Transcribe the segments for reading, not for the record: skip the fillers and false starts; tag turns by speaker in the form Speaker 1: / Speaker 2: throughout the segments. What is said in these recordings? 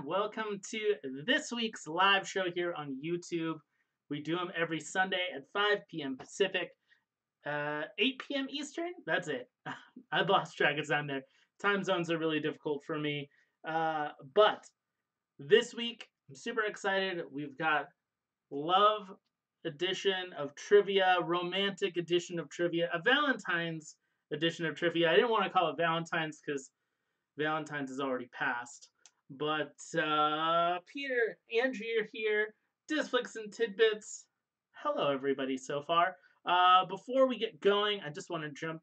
Speaker 1: Welcome to this week's live show here on YouTube. We do them every Sunday at 5 p.m. Pacific, 8 p.m. Eastern. That's it. I lost track of time there. Time zones are really difficult for me. But this week, I'm super excited. We've got love edition of trivia, romantic edition of trivia, a Valentine's edition of trivia. I didn't want to call it Valentine's because Valentine's is already passed. But Peter, Angie are here. Disflicks and Tidbits. Hello, everybody, so far. Before we get going, I just want to jump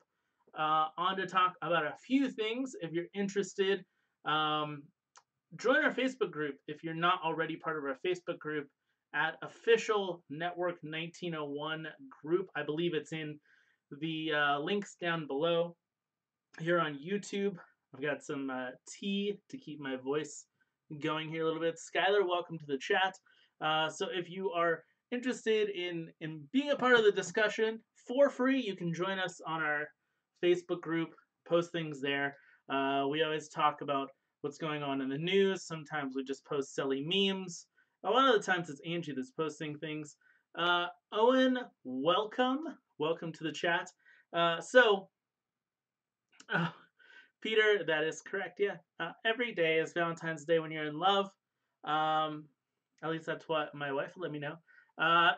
Speaker 1: on to talk about a few things. If you're interested, join our Facebook group if you're not already part of our Facebook group at Official Network 1901 group. I believe it's in the links down below here on YouTube. I've got some tea to keep my voice going here a little bit. Skylar, welcome to the chat. So if you are interested in being a part of the discussion for free, you can join us on our Facebook group, post things there. We always talk about what's going on in the news. Sometimes we just post silly memes. A lot of the times it's Angie that's posting things. Owen, welcome. Welcome to the chat. Peter, that is correct, yeah. Every day is Valentine's Day when you're in love. At least that's what my wife let me know.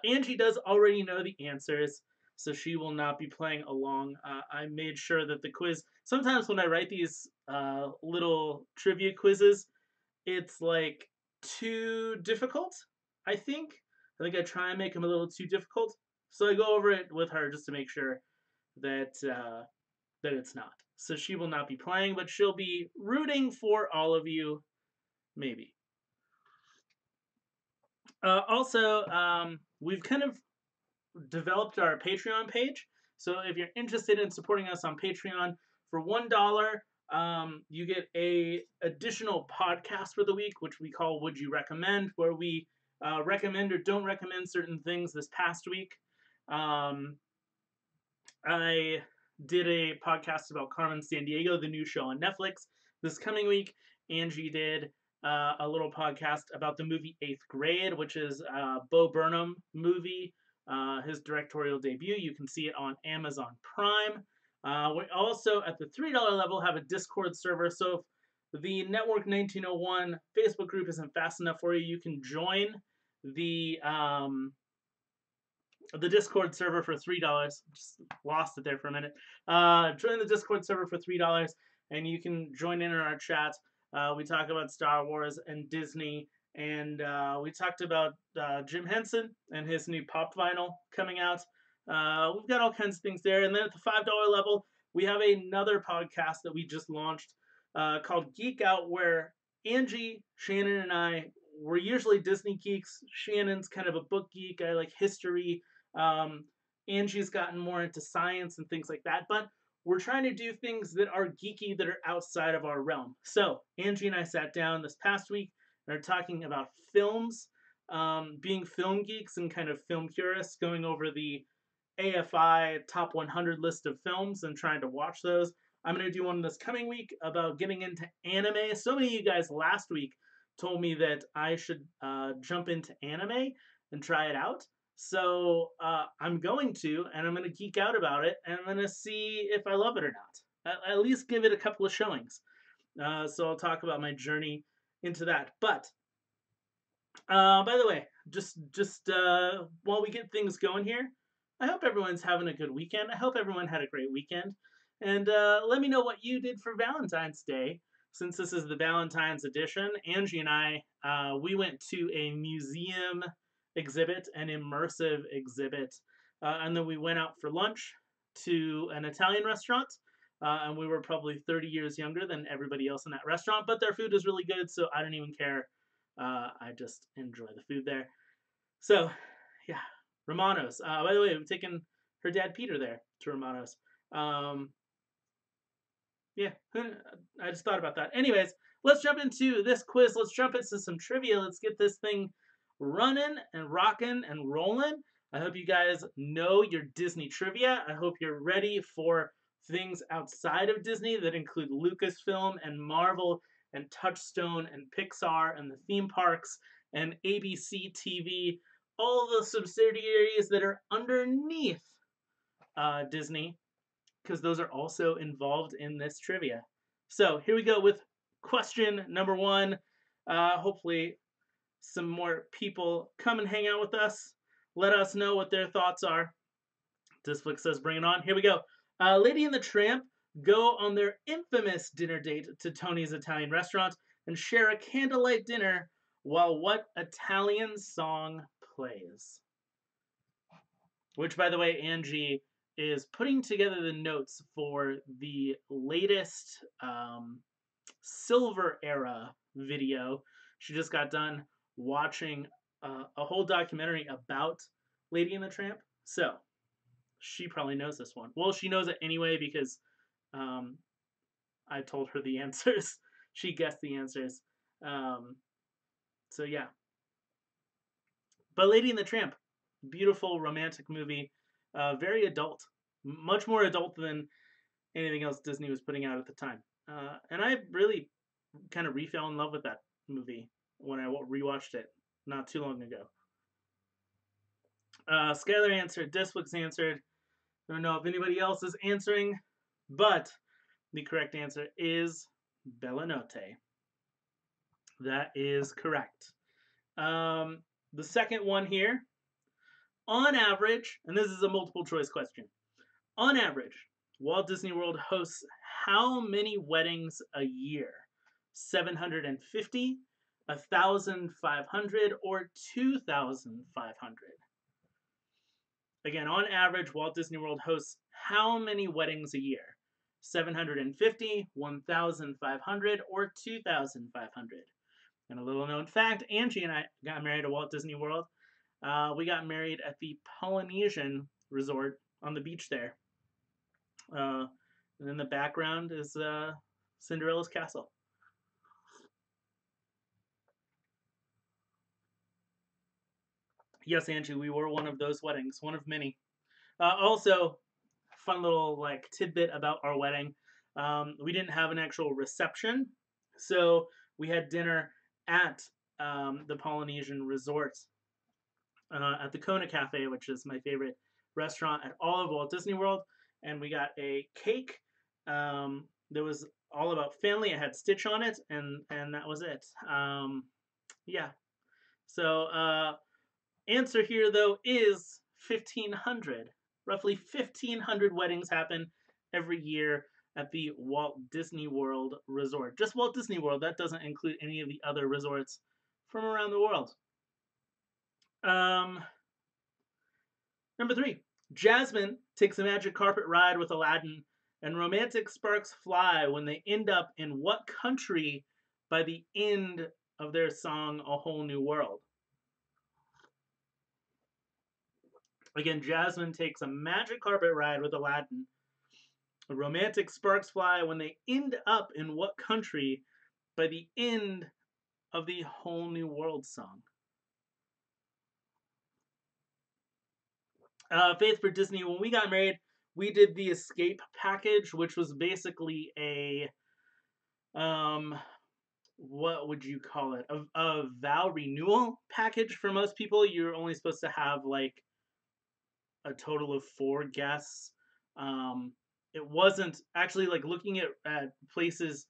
Speaker 1: Angie does already know the answers, so she will not be playing along. I made sure that the quiz, sometimes when I write these little trivia quizzes, it's like too difficult, I think. I think I try and make them a little too difficult. So I go over it with her just to make sure that that it's not. So she will not be playing, but she'll be rooting for all of you, maybe. Also, we've kind of developed our Patreon page. So if you're interested in supporting us on Patreon, for $1, you get a additional podcast for the week, which we call Would You Recommend, where we recommend or don't recommend certain things. This past week, I did a podcast about Carmen Sandiego, the new show on Netflix. This coming week, Angie did a little podcast about the movie 8th Grade, which is Bo Burnham movie, his directorial debut. You can see it on Amazon Prime. We also, at the $3 level, have a Discord server. So if the Network 1901 Facebook group isn't fast enough for you, you can join the Discord server for $3. Just lost it there for a minute. Join the Discord server for $3, and you can join in on our chat. We talk about Star Wars and Disney, and we talked about Jim Henson and his new pop vinyl coming out. We've got all kinds of things there. And then at the $5 level, we have another podcast that we just launched called Geek Out, where Angie, Shannon, and I, we're usually Disney geeks. Shannon's kind of a book geek. I like history. Angie's gotten more into science and things like that, but we're trying to do things that are geeky, that are outside of our realm. So Angie and I sat down this past week and are talking about films, being film geeks and kind of film purists, going over the AFI top 100 list of films and trying to watch those. I'm going to do one this coming week about getting into anime. So many of you guys last week told me that I should jump into anime and try it out. So I'm going to, and I'm going to geek out about it, and I'm going to see if I love it or not. At least give it a couple of showings. So I'll talk about my journey into that. But by the way, just while we get things going here, I hope everyone's having a good weekend. I hope everyone had a great weekend. And let me know what you did for Valentine's Day. Since this is the Valentine's edition, Angie and I, we went to a museum exhibit, an immersive exhibit, and then we went out for lunch to an Italian restaurant, and we were probably 30 years younger than everybody else in that restaurant, but their food is really good, so I don't even care. I just enjoy the food there. So, yeah, Romano's. By the way, we've taken her dad Peter there to Romano's. Yeah, I just thought about that. Anyways, let's jump into this quiz. Let's jump into some trivia. Let's get this thing running and rocking and rolling. I hope you guys know your Disney trivia. I hope you're ready for things outside of Disney that include Lucasfilm and Marvel and Touchstone and Pixar and the theme parks and ABC TV, all the subsidiaries that are underneath Disney, because those are also involved in this trivia. So here we go with question number 1. Hopefully some more people come and hang out with us. Let us know what their thoughts are. Disflix says, bring it on. Here we go. Lady and the Tramp go on their infamous dinner date to Tony's Italian restaurant and share a candlelight dinner while what Italian song plays? Which, by the way, Angie is putting together the notes for the latest Silver Era video. She just got done watching a whole documentary about Lady and the Tramp. So she probably knows this one. Well, she knows it anyway because I told her the answers. She guessed the answers. So yeah. But Lady and the Tramp, beautiful romantic movie, very adult, much more adult than anything else Disney was putting out at the time. And I really kind of fell in love with that movie when I rewatched it not too long ago. Skylar answered, Disflix answered. I don't know if anybody else is answering, but the correct answer is Bella Notte. That is correct. The second one here, on average, and this is a multiple choice question, on average, Walt Disney World hosts how many weddings a year? 750, 1,500, or 2,500? Again, on average, Walt Disney World hosts how many weddings a year? 750, 1,500, or 2,500? And a little known fact, Angie and I got married at Walt Disney World. We got married at the Polynesian Resort on the beach there. And in the background is Cinderella's castle. Yes, Angie, we were one of those weddings, one of many. Also, fun little tidbit about our wedding. We didn't have an actual reception, so we had dinner at the Polynesian Resort at the Kona Cafe, which is my favorite restaurant at all of Walt Disney World. And we got a cake that was all about family. It had Stitch on it, and that was it. Yeah. So answer here, though, is 1,500. Roughly 1,500 weddings happen every year at the Walt Disney World Resort. Just Walt Disney World. That doesn't include any of the other resorts from around the world. Number 3. Jasmine takes a magic carpet ride with Aladdin, and romantic sparks fly when they end up in what country by the end of their song, A Whole New World? Again, Jasmine takes a magic carpet ride with Aladdin. Romantic sparks fly when they end up in what country by the end of the Whole New World song? Faith, for Disney, when we got married, we did the Escape package, which was basically a, what would you call it? A vow renewal package for most people. You're only supposed to have a total of 4 guests. It wasn't actually looking at places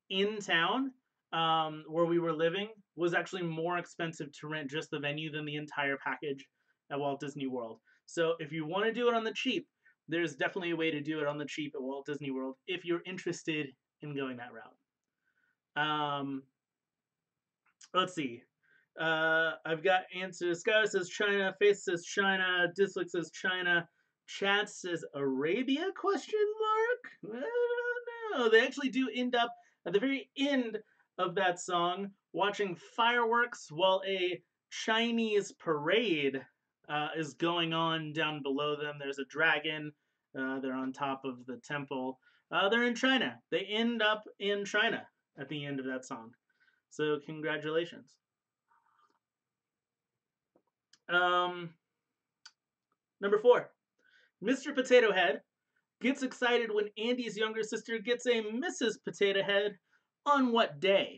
Speaker 1: in town where we were living was actually more expensive to rent just the venue than the entire package at Walt Disney World. So if you want to do it on the cheap, there's definitely a way to do it on the cheap at Walt Disney World if you're interested in going that route. Let's see. I've got answers. Skylar says China. Faith says China. Disflix says China. Chad says Arabia? Question mark. I don't know. They actually do end up at the very end of that song watching fireworks while a Chinese parade is going on down below them. There's a dragon. They're on top of the temple. They're in China. They end up in China at the end of that song. So congratulations. Number 4. Mr. Potato Head gets excited when Andy's younger sister gets a Mrs. Potato Head On what day?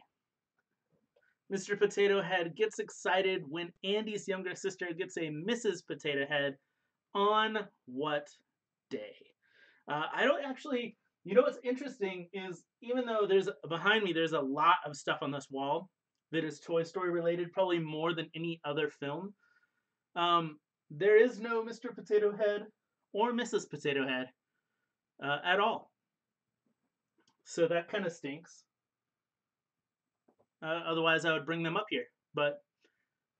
Speaker 1: Mr. Potato Head gets excited when Andy's younger sister gets a Mrs. Potato Head. On what day? I don't actually. You know what's interesting is even though there's behind me there's a lot of stuff on this wall that is Toy Story related, probably more than any other film. There is no Mr. Potato Head or Mrs. Potato Head at all. So that kind of stinks. Otherwise, I would bring them up here, but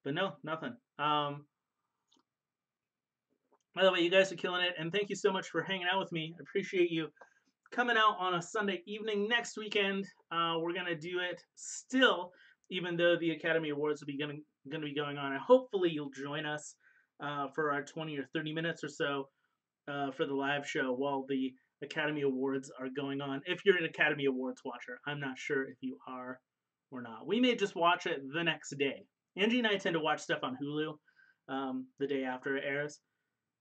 Speaker 1: no, nothing. By the way, you guys are killing it, and thank you so much for hanging out with me. I appreciate you coming out on a Sunday evening. Next weekend, we're gonna do it still, even though the Academy Awards will be gonna be going on, and hopefully you'll join us for our 20 or 30 minutes or so for the live show while the Academy Awards are going on. If you're an Academy Awards watcher, I'm not sure if you are or not. We may just watch it the next day. Angie and I tend to watch stuff on Hulu the day after it airs.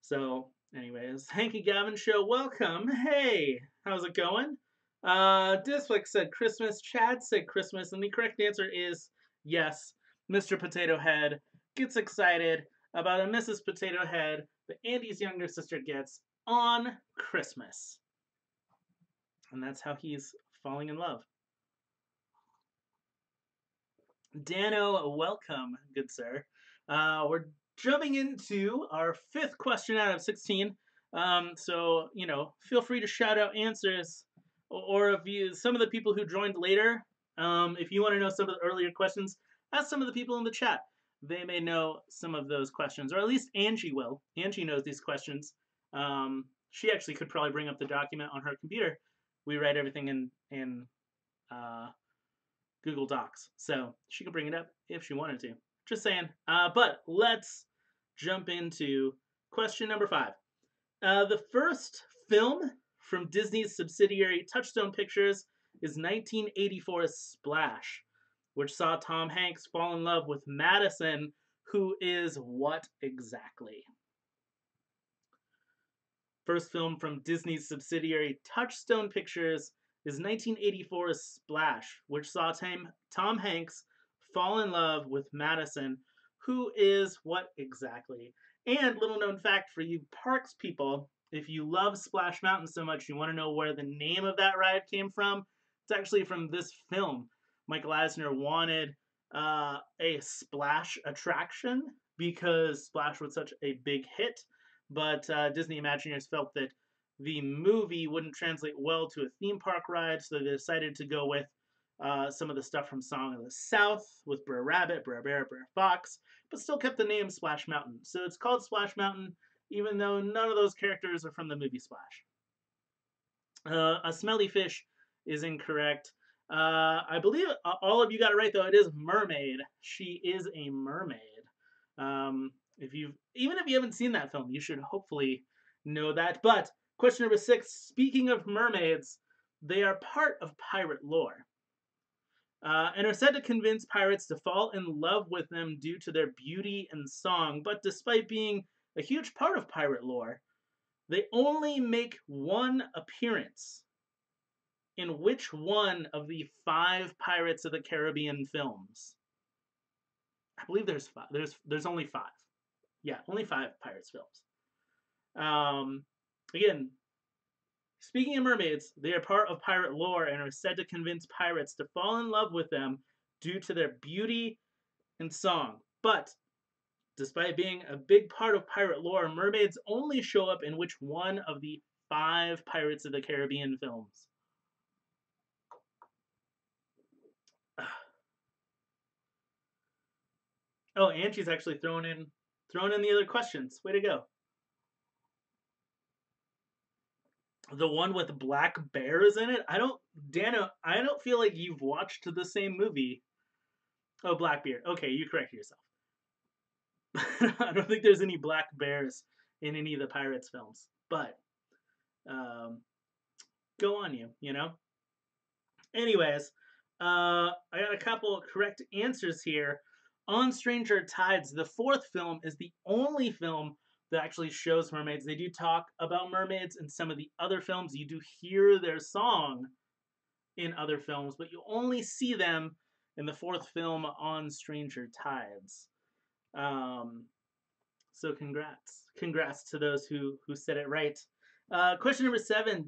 Speaker 1: So, anyways, Hanky Gavin Show, welcome. Hey, how's it going? Disflick said Christmas. Chad said Christmas, and the correct answer is yes. Mr. Potato Head gets excited about a Mrs. Potato Head that Andy's younger sister gets on Christmas. And that's how he's falling in love. Dano, welcome, good sir. We're jumping into our 5th question out of 16. So, you know, feel free to shout out answers, or if you, some of the people who joined later, if you want to know some of the earlier questions, ask some of the people in the chat. They may know some of those questions, or at least Angie will. Angie knows these questions. She actually could probably bring up the document on her computer. We write everything in Google Docs, so she could bring it up if she wanted to. Just saying. But let's jump into question number 5. The first film from Disney's subsidiary Touchstone Pictures is 1984's Splash, which saw Tom Hanks fall in love with Madison, who is what exactly? First film from Disney's subsidiary Touchstone Pictures is 1984's Splash, which saw Tom Hanks fall in love with Madison, who is what exactly? And little known fact for you parks people, if you love Splash Mountain so much you want to know where the name of that ride came from, it's actually from this film. Michael Eisner wanted a splash attraction because Splash was such a big hit, but Disney Imagineers felt that the movie wouldn't translate well to a theme park ride, so they decided to go with some of the stuff from Song of the South with Brer Rabbit, Brer Bear, Brer Fox, but still kept the name Splash Mountain. So it's called Splash Mountain, even though none of those characters are from the movie Splash. A smelly fish is incorrect. I believe all of you got it right, though. It is mermaid. She is a mermaid. Even if you haven't seen that film, you should hopefully know that. But question number 6, speaking of mermaids, they are part of pirate lore. And are said to convince pirates to fall in love with them due to their beauty and song. But despite being a huge part of pirate lore, they only make one appearance. In which one of the 5 Pirates of the Caribbean films? I believe there's 5. There's only 5. Yeah, only 5 Pirates films. Again, speaking of mermaids, they are part of pirate lore and are said to convince pirates to fall in love with them due to their beauty and song. But despite being a big part of pirate lore, mermaids only show up in which one of the 5 Pirates of the Caribbean films? Oh, Angie's actually throwing in the other questions. Way to go. The one with black bears in it? Dano, I don't feel like you've watched the same movie. Oh, Blackbeard. Okay, you corrected yourself. I don't think there's any black bears in any of the Pirates films. But, go on you know? Anyways, I got a couple correct answers here. On Stranger Tides, the 4th film is the only film that actually shows mermaids. They do talk about mermaids in some of the other films. You do hear their song in other films, but you only see them in the fourth film on Stranger Tides. So congrats to those who said it right. Question number 7.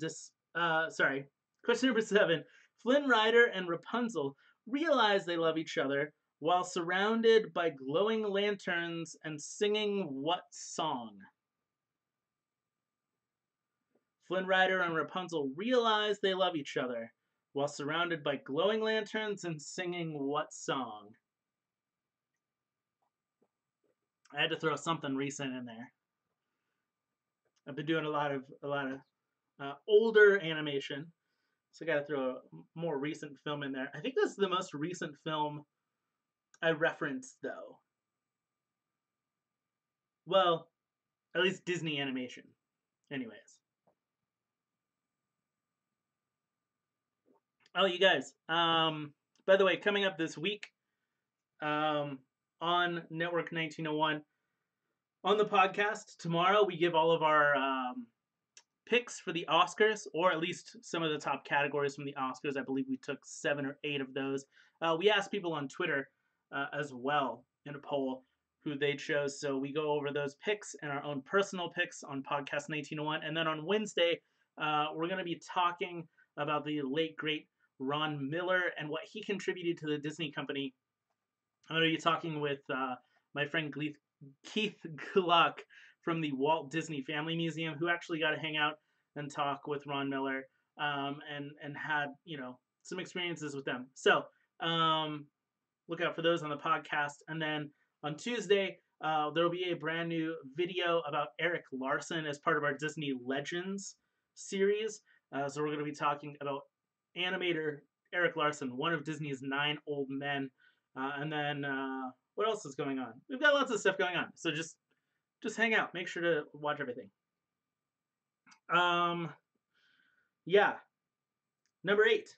Speaker 1: Question number 7. Flynn Rider and Rapunzel realize they love each other while surrounded by glowing lanterns and singing what song? Flynn Rider and Rapunzel realize they love each other while surrounded by glowing lanterns and singing what song? I had to throw something recent in there. I've been doing a lot of older animation, so I got to throw a more recent film in there. I think this is the most recent film I referenced, though. Well, at least Disney animation. Anyways. Oh, you guys. By the way, coming up this week on Network 1901, on the podcast tomorrow, we give all of our picks for the Oscars, or at least some of the top categories from the Oscars. I believe we took 7 or 8 of those. We asked people on Twitter as well in a poll who they chose. So we go over those picks and our own personal picks on Podcast 1901. And then on Wednesday, we're going to be talking about the late, great Ron Miller and what he contributed to the Disney company. I'm going to be talking with my friend Keith Gluck from the Walt Disney Family Museum, who actually got to hang out and talk with Ron Miller and had, some experiences with them. So look out for those on the podcast. And then on Tuesday, there will be a brand new video about Eric Larson as part of our Disney Legends series. So we're going to be talking about animator Eric Larson, one of Disney's 9 old men. And then what else is going on? We've got lots of stuff going on. So just hang out. Make sure to watch everything. Yeah. Number 8.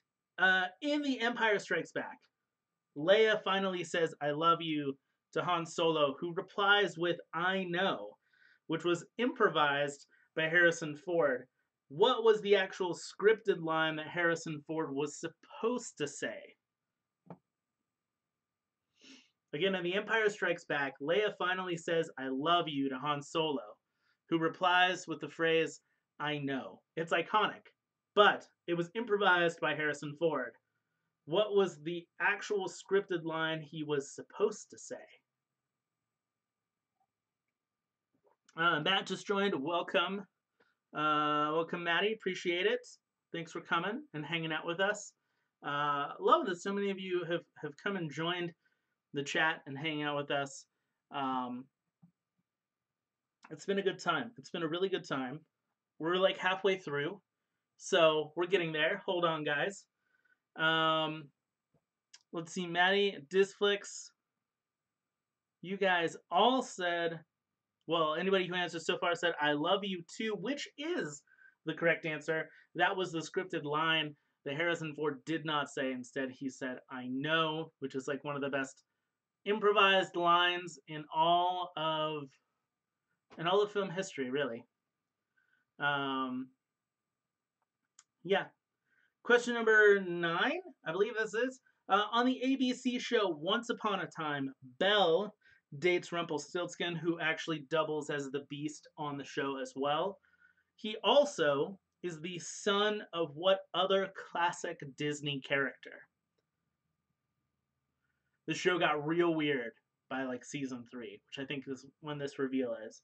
Speaker 1: In The Empire Strikes Back, Leia finally says, "I love you" to Han Solo, who replies with "I know," which was improvised by Harrison Ford. What was the actual scripted line that Harrison Ford was supposed to say? Again, in The Empire Strikes Back, Leia finally says, "I love you" to Han Solo, who replies with the phrase, "I know." It's iconic, but it was improvised by Harrison Ford. What was the actual scripted line he was supposed to say? Matt just joined. Welcome. Welcome, Maddie. Appreciate it. Thanks for coming and hanging out with us. Love that so many of you have come and joined the chat and hanging out with us. It's been a good time. It's been a really good time. We're like halfway through, so we're getting there. Hold on, guys. Let's see, Maddie, Disflix. You guys all said, well, anybody who answered so far said, "I love you too," which is the correct answer. That was the scripted line that Harrison Ford did not say. Instead, he said, "I know," which is like one of the best improvised lines in all of film history, really. Yeah. Question number 9, I believe this is. On the ABC show Once Upon a Time, Belle dates Rumpelstiltskin, who actually doubles as the Beast on the show as well. He also is the son of what other classic Disney character? The show got real weird by like season 3, which I think is when this reveal is.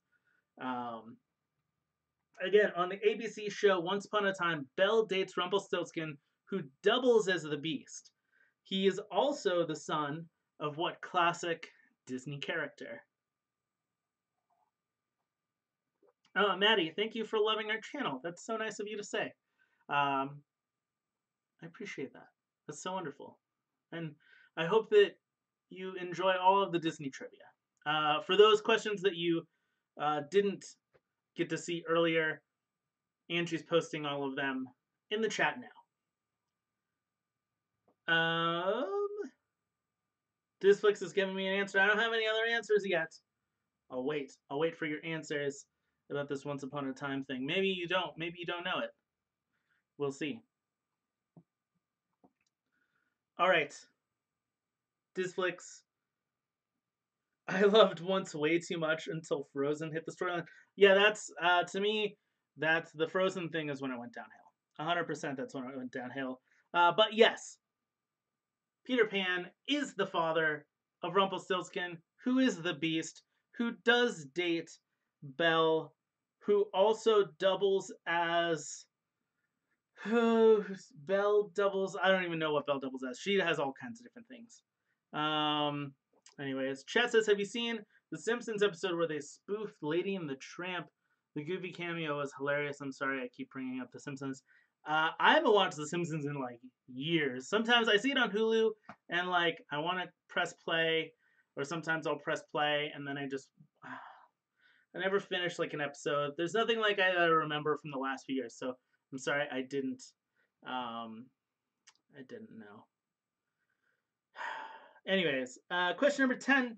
Speaker 1: Again, on the ABC show Once Upon a Time, Belle dates Rumpelstiltskin, who doubles as the Beast. He is also the son of what classic Disney character? Maddie, thank you for loving our channel. That's so nice of you to say. I appreciate that. That's so wonderful. And I hope that you enjoy all of the Disney trivia. For those questions that you didn't get to see earlier, Angie's posting all of them in the chat now. Disflix is giving me an answer. I don't have any other answers yet. I'll wait. I'll wait for your answers about this Once Upon a Time thing. Maybe you don't. Maybe you don't know it. We'll see. All right, Disflix. I loved Once way too much until Frozen hit the storyline. Yeah, that's to me. That's the Frozen thing is when it went downhill. 100%. That's when it went downhill. But yes, Peter Pan is the father of Rumpelstiltskin, who is the Beast, who does date Belle, who also doubles as. Belle doubles. I don't even know what Belle doubles as. She has all kinds of different things. Um. Anyways, chat says, have you seen the Simpsons episode where they spoofed Lady and the Tramp? The Goofy cameo was hilarious. I'm sorry I keep bringing up the Simpsons. I haven't watched the Simpsons in like years. Sometimes I see it on Hulu and like I want to press play, or sometimes I'll press play and then I just I never finished like an episode. There's nothing like I remember from the last few years, so I'm sorry I didn't. I didn't know. Anyways, question number 10.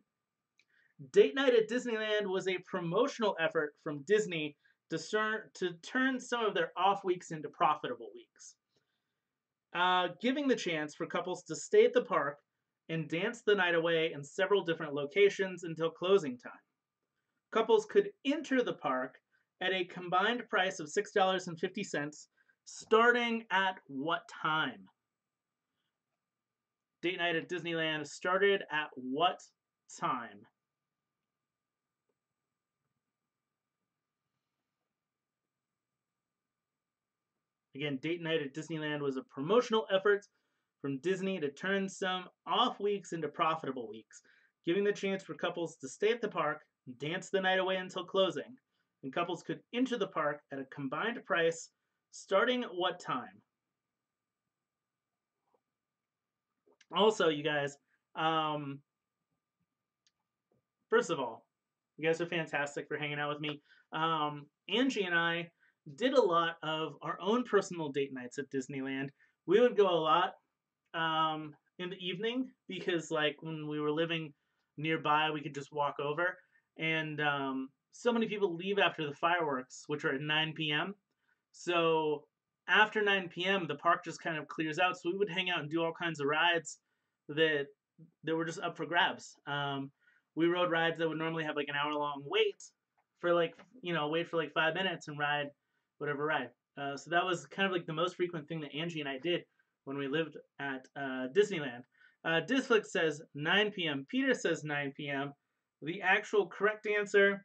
Speaker 1: Date night at Disneyland was a promotional effort from Disney to turn some of their off weeks into profitable weeks, giving the chance for couples to stay at the park and dance the night away in several different locations until closing time. Couples could enter the park at a combined price of $6.50, starting at what time? Date night at Disneyland started at what time? Again, date night at Disneyland was a promotional effort from Disney to turn some off weeks into profitable weeks, giving the chance for couples to stay at the park and dance the night away until closing. And couples could enter the park at a combined price starting at what time? Also, you guys, first of all, you guys are fantastic for hanging out with me. Angie and I did a lot of our own personal date nights at Disneyland. We would go a lot in the evening because, like, when we were living nearby, we could just walk over. And so many people leave after the fireworks, which are at 9 p.m. So after 9 p.m., the park just kind of clears out. So we would hang out and do all kinds of rides that were just up for grabs. We rode rides that would normally have like an hour long wait for like wait for like 5 minutes and ride whatever ride. So that was kind of like the most frequent thing that Angie and I did when we lived at Disneyland. Disflix says 9 p.m. Peter says 9 p.m. The actual correct answer,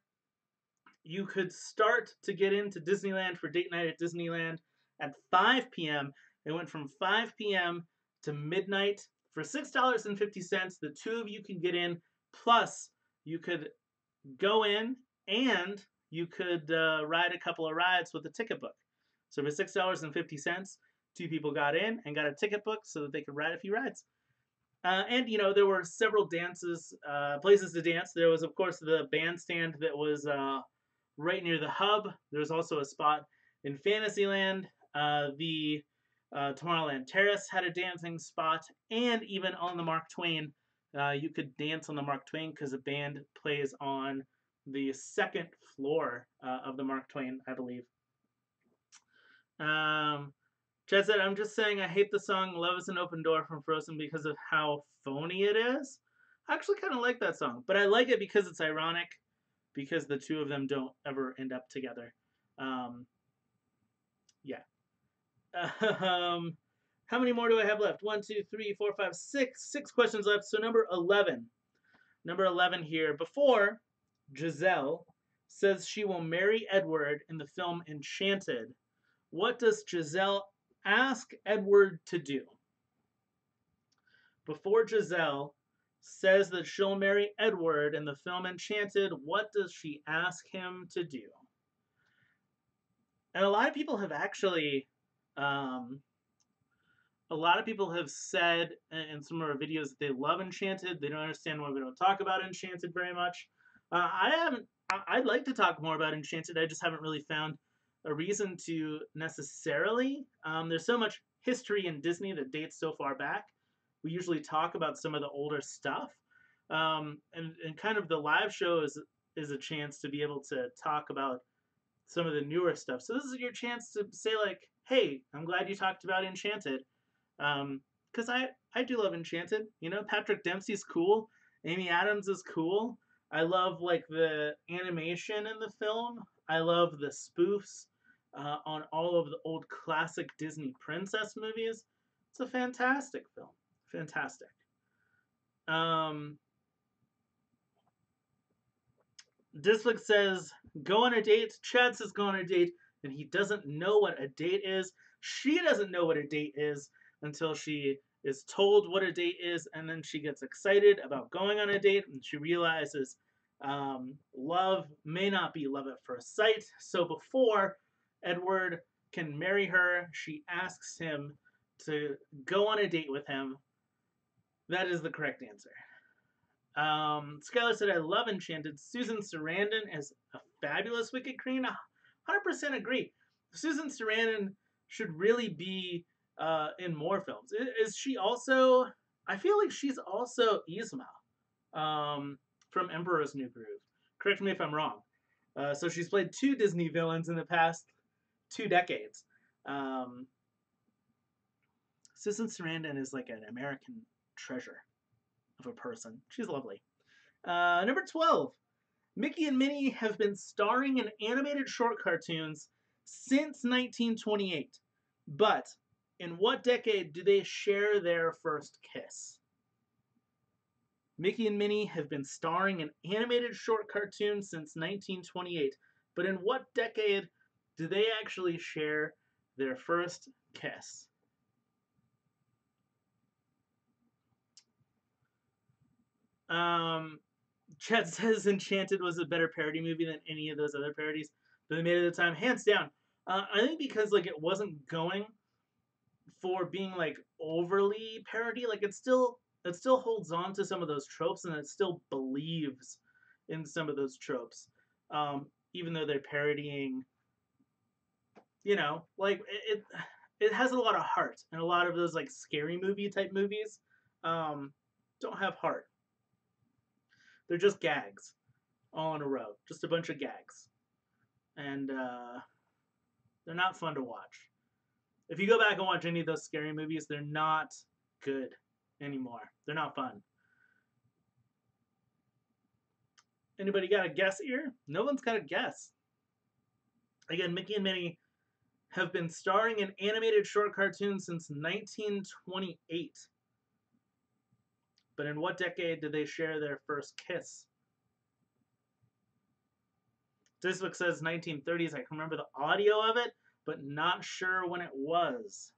Speaker 1: you could start to get into Disneyland for date night at Disneyland at 5 p.m. It went from 5 p.m. to midnight. For $6.50, the two of you can get in. Plus, you could go in and you could ride a couple of rides with a ticket book. So for $6.50, two people got in and got a ticket book so that they could ride a few rides. And there were several dances, places to dance. There was, of course, the bandstand that was right near the hub. There was also a spot in Fantasyland. The Tomorrowland Terrace had a dancing spot, and even on the Mark Twain, you could dance on the Mark Twain because a band plays on the second floor of the Mark Twain, I believe. Chad said, I'm just saying I hate the song Love is an Open Door from Frozen because of how phony it is. I actually kind of like that song, but I like it because it's ironic, because the two of them don't ever end up together. Yeah. How many more do I have left? 1, 2, 3, 4, 5, 6. 6 questions left. So number 11. Number 11 here. Before Giselle says she will marry Edward in the film Enchanted, what does Giselle ask Edward to do? Before Giselle says that she'll marry Edward in the film Enchanted, what does she ask him to do? And a lot of people have actually, a lot of people have said in some of our videos that they love Enchanted. They don't understand why we don't talk about Enchanted very much. I'd like to talk more about Enchanted. I just haven't really found a reason to necessarily. There's so much history in Disney that dates so far back. We usually talk about some of the older stuff. And kind of the live show is a chance to be able to talk about some of the newer stuff. So this is your chance to say like, hey, I'm glad you talked about Enchanted. Because I I do love Enchanted. You know, Patrick Dempsey's cool. Amy Adams is cool. I love like the animation in the film. I love the spoofs on all of the old classic Disney princess movies. It's a fantastic film. Fantastic. Um, Dislick says, go on a date. Chad says, go on a date. And he doesn't know what a date is. She doesn't know what a date is until she is told what a date is. And then she gets excited about going on a date. And she realizes love may not be love at first sight. So before Edward can marry her, she asks him to go on a date with him. That is the correct answer. Skylar said, I love Enchanted. Susan Sarandon is a fabulous Wicked Queen. 100% agree. Susan Sarandon should really be in more films. Is she also... I feel like she's also Yzma from Emperor's New Groove. Correct me if I'm wrong. So she's played 2 Disney villains in the past 2 decades. Susan Sarandon is like an American treasure of a person. She's lovely. Number 12. Mickey and Minnie have been starring in animated short cartoons since 1928. But in what decade do they share their first kiss? Mickey and Minnie have been starring in animated short cartoons since 1928. But in what decade do they actually share their first kiss? Chad says Enchanted was a better parody movie than any of those other parodies that they made at the time, hands down. I think because like it wasn't going for being like overly parody, like it still holds on to some of those tropes and it still believes in some of those tropes, even though they're parodying. You know, like it has a lot of heart, and a lot of those like scary movie type movies don't have heart. They're just gags all in a row. Just a bunch of gags. And they're not fun to watch. If you go back and watch any of those scary movies, they're not good anymore. They're not fun. Anybody got a guess here? No one's got a guess. Again, Mickey and Minnie have been starring in animated short cartoons since 1928. But in what decade did they share their first kiss? This book says 1930s. I can remember the audio of it, but not sure when it was.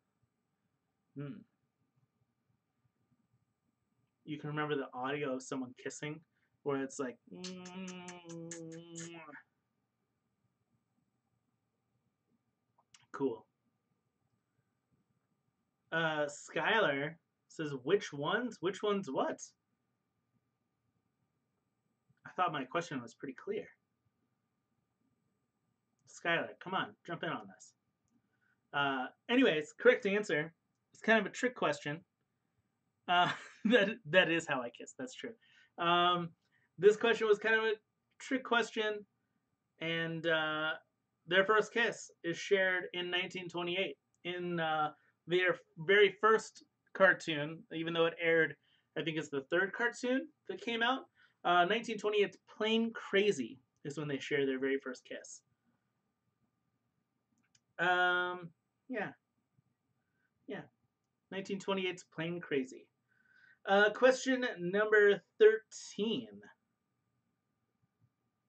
Speaker 1: You can remember the audio of someone kissing, where it's like... Cool. Skylar says, which ones? Which ones what? I thought my question was pretty clear. Skylar, come on, jump in on this. Anyways, correct answer. It's kind of a trick question. That is how I kiss. That's true. This question was kind of a trick question, and their first kiss is shared in 1928 in their very first cartoon, even though it aired, I think it's the 3rd cartoon that came out. 1928's Plain Crazy is when they share their very first kiss. Yeah. 1928's Plain Crazy. Question number 13.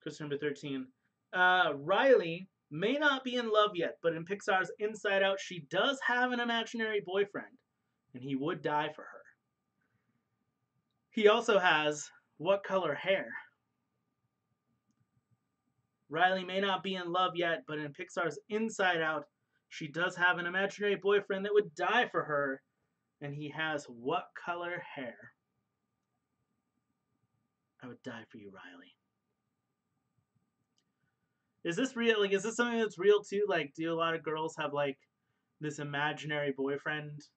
Speaker 1: Question number 13. Riley may not be in love yet, but in Pixar's Inside Out, she does have an imaginary boyfriend, and he would die for her. He also has what color hair? Riley may not be in love yet, but in Pixar's Inside Out, she does have an imaginary boyfriend that would die for her, and he has what color hair? I would die for you, Riley. Is this real? Like, is this something that's real too? Like, do a lot of girls have like this imaginary boyfriend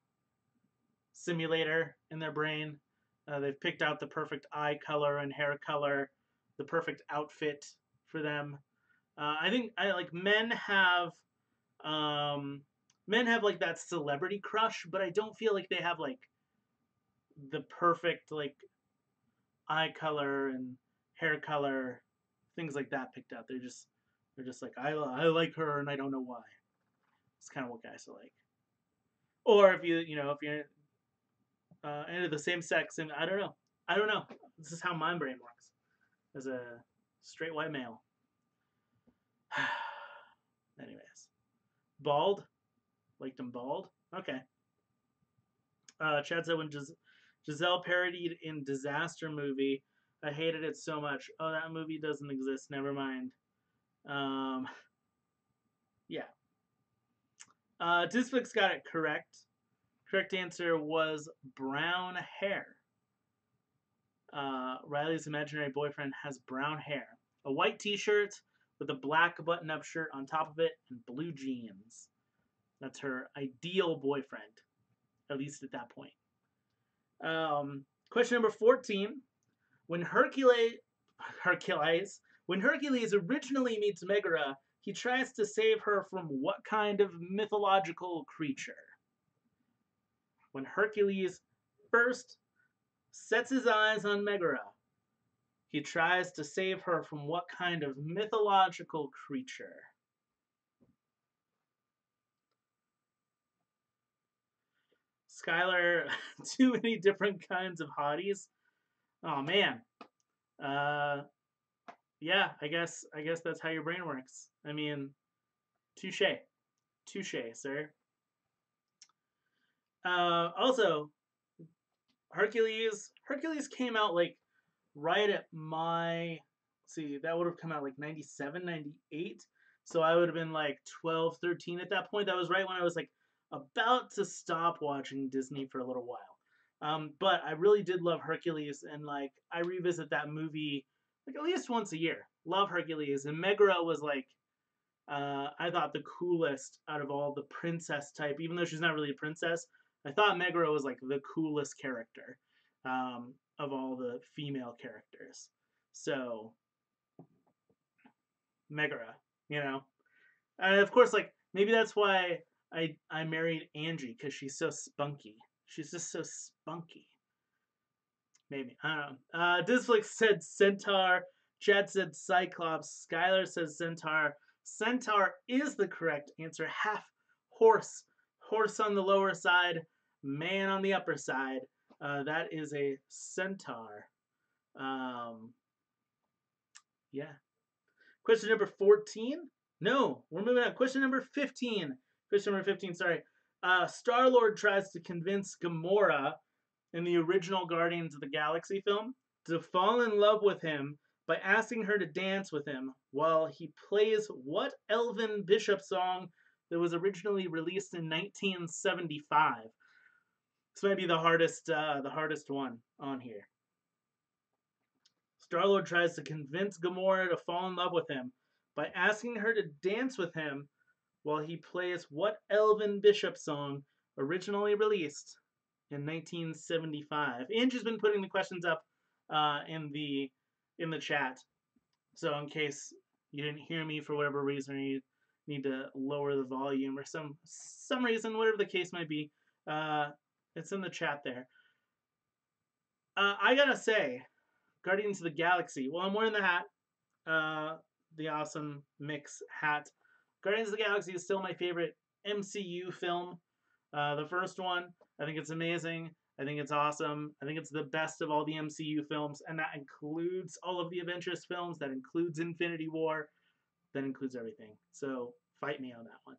Speaker 1: simulator in their brain? They've picked out the perfect eye color and hair color, the perfect outfit for them. I think men have like that celebrity crush, but I don't feel like they have like the perfect like eye color and hair color, things like that picked out. They're just like I like her and I don't know why. It's kind of what guys are like. Or if if you're into the same sex, and I don't know. This is how my brain works as a straight white male. Anyways, bald, liked him bald. Okay. Chad said when Giselle parodied in Disaster Movie, I hated it so much. Oh, that movie doesn't exist. Never mind. Um, yeah. Disflix got it correct. Correct answer was brown hair. Riley's imaginary boyfriend has brown hair, a white T-shirt with a black button-up shirt on top of it, and blue jeans. That's her ideal boyfriend, at least at that point. Question number 14. When Hercules originally meets Megara, he tries to save her from what kind of mythological creature? When Hercules first sets his eyes on Megara, he tries to save her from what kind of mythological creature? Skylar, too many different kinds of hotties. Oh man. Uh, yeah, I guess that's how your brain works. I mean, touche, touche, sir. Also, Hercules came out like right at my, see, that would have come out like 97, 98. So I would have been like 12, 13 at that point. That was right when I was like about to stop watching Disney for a little while. But I really did love Hercules, and like I revisit that movie like at least once a year. Love Hercules, and Megara was like I thought the coolest out of all the princess type, even though she's not really a princess. I thought Megara was like the coolest character of all the female characters. So Megara, you know, and of course, like maybe that's why I married Angie because she's so spunky. She's just so spunky. Maybe I don't know. Disflix said Centaur. Chad said Cyclops. Skylar says Centaur. Centaur is the correct answer. Half horse. Horse on the lower side, man on the upper side. That is a centaur. Um, yeah. Question number 14? No, we're moving on. Question number 15. Question number 15, sorry. Star-Lord tries to convince Gamora in the original Guardians of the Galaxy film to fall in love with him by asking her to dance with him while he plays what Elvin Bishop song that was originally released in 1975. This might be the hardest one on here. Star-Lord tries to convince Gamora to fall in love with him by asking her to dance with him while he plays what Elvin Bishop song originally released in 1975. Angie's been putting the questions up in the chat, so in case you didn't hear me for whatever reason, or you need to lower the volume or some reason, whatever the case might be, it's in the chat there. I gotta say, Guardians of the Galaxy. Well, I'm wearing the hat, the awesome mix hat. Guardians of the Galaxy is still my favorite MCU film. The first one, I think it's amazing. I think it's awesome. I think it's the best of all the MCU films, and that includes all of the Avengers films. That includes Infinity War. That includes everything. So fight me on that one.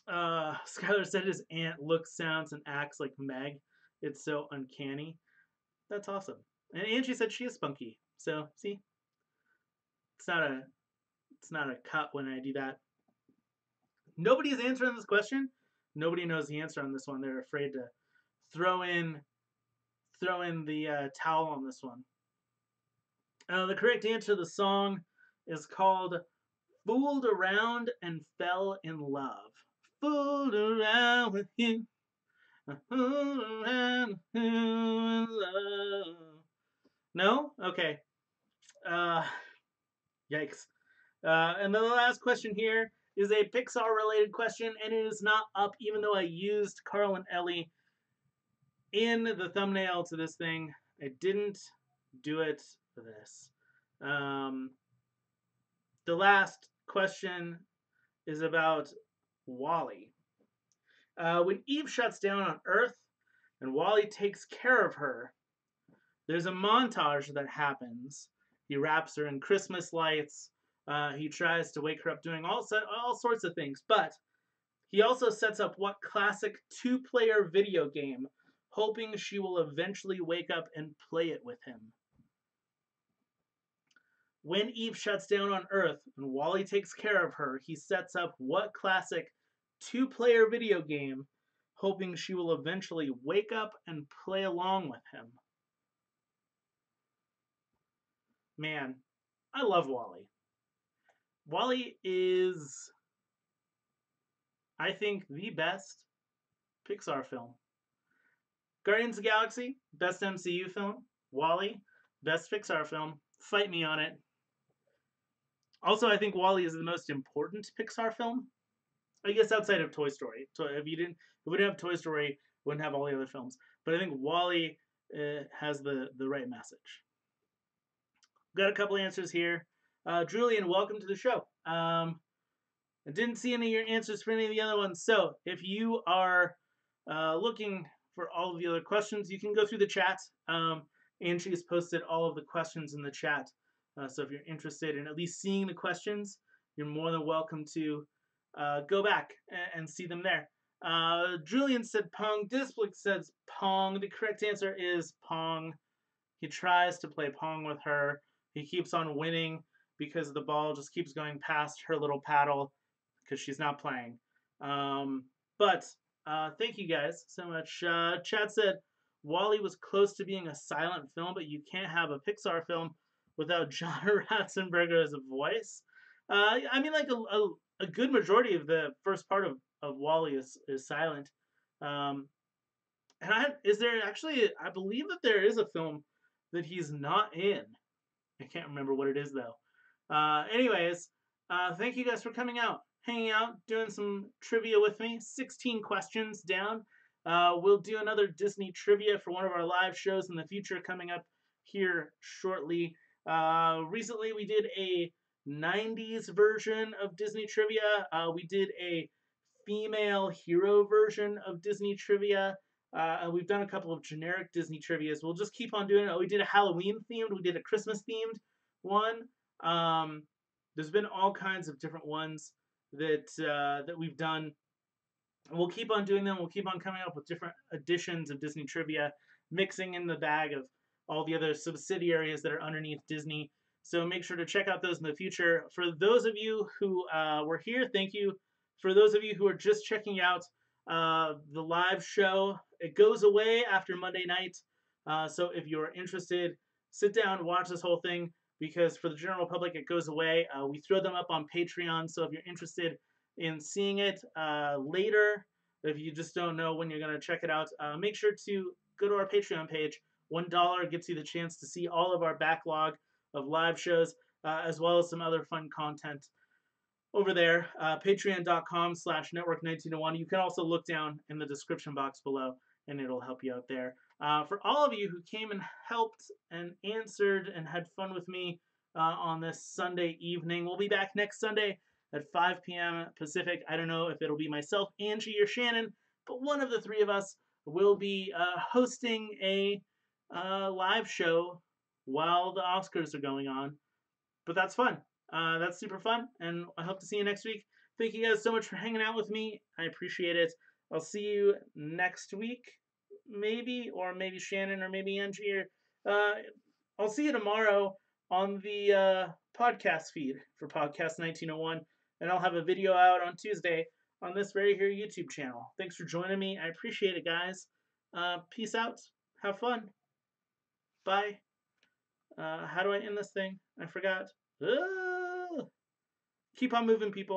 Speaker 1: Skylar said his aunt looks, sounds, and acts like Meg. It's so uncanny. That's awesome. And Angie said she is spunky. So see, it's not a cut when I do that. Nobody's answering this question. Nobody knows the answer on this one. They're afraid to throw in the towel on this one. The correct answer to the song is called "Fooled Around and Fell in Love." Fooled around with you, fooled around with you in love. No? Okay. Yikes. And then the last question here is a Pixar related question, and it is not up even though I used Carl and Ellie in the thumbnail to this thing, I didn't do it for this. The last question is about Wally. When Eve shuts down on Earth and Wally takes care of her, there's a montage that happens. He wraps her in Christmas lights. He tries to wake her up doing all sorts of things. But he also sets up what classic two-player video game, hoping she will eventually wake up and play it with him. When Eve shuts down on Earth and Wally takes care of her, he sets up what classic two-player video game, hoping she will eventually wake up and play along with him. Man, I love Wally. Wally is, I think, the best Pixar film. Guardians of the Galaxy, best MCU film. Wally, best Pixar film. Fight me on it. Also, I think Wally is the most important Pixar film. I guess outside of Toy Story. If we didn't have Toy Story, we wouldn't have all the other films. But I think Wally has the right message. Got a couple answers here. Julian, welcome to the show. I didn't see any of your answers for any of the other ones. So if you are looking for all of the other questions, you can go through the chat. Angie has posted all of the questions in the chat. So if you're interested in at least seeing the questions, you're more than welcome to go back and see them there. Julian said Pong. Displix says Pong. The correct answer is Pong. He tries to play Pong with her. He keeps on winning because the ball just keeps going past her little paddle because she's not playing. But thank you guys so much. Chad said Wall-E was close to being a silent film, but you can't have a Pixar film without John Ratzenberger as a voice. I mean, like a good majority of the first part of Wall-E is silent. And is there actually? I believe that there is a film that he's not in. I can't remember what it is though. Anyways, thank you guys for coming out, hanging out, doing some trivia with me. 16 questions down. We'll do another Disney trivia for one of our live shows in the future coming up here shortly. Recently, we did a 90s version of Disney trivia. We did a female hero version of Disney trivia. We've done a couple of generic Disney trivias. We'll just keep on doing it. We did a Halloween themed. We did a Christmas themed one. There's been all kinds of different ones that we've done. We'll keep on doing them. We'll keep on coming up with different editions of Disney trivia, mixing in the bag of all the other subsidiaries that are underneath Disney. So make sure to check out those in the future. For those of you who were here, thank you. For those of you who are just checking out the live show, it goes away after Monday night. So if you're interested, sit down and watch this whole thing, because for the general public, it goes away. We throw them up on Patreon. So if you're interested in seeing it later, if you just don't know when you're going to check it out, make sure to go to our Patreon page. $1 gets you the chance to see all of our backlog of live shows, as well as some other fun content over there. Patreon.com/network1901. You can also look down in the description box below, and it'll help you out there. For all of you who came and helped and answered and had fun with me on this Sunday evening, we'll be back next Sunday at 5 p.m. Pacific. I don't know if it'll be myself, Angie, or Shannon, but one of the three of us will be hosting a live show while the Oscars are going on. But that's fun. That's super fun, and I hope to see you next week. Thank you guys so much for hanging out with me. I appreciate it. I'll see you next week, maybe, or maybe Shannon, or maybe Angie. Or, I'll see you tomorrow on the podcast feed for Podcast 1901, and I'll have a video out on Tuesday on this very here YouTube channel. Thanks for joining me. I appreciate it, guys. Peace out. Have fun. Bye. How do I end this thing? I forgot. Keep on moving, people.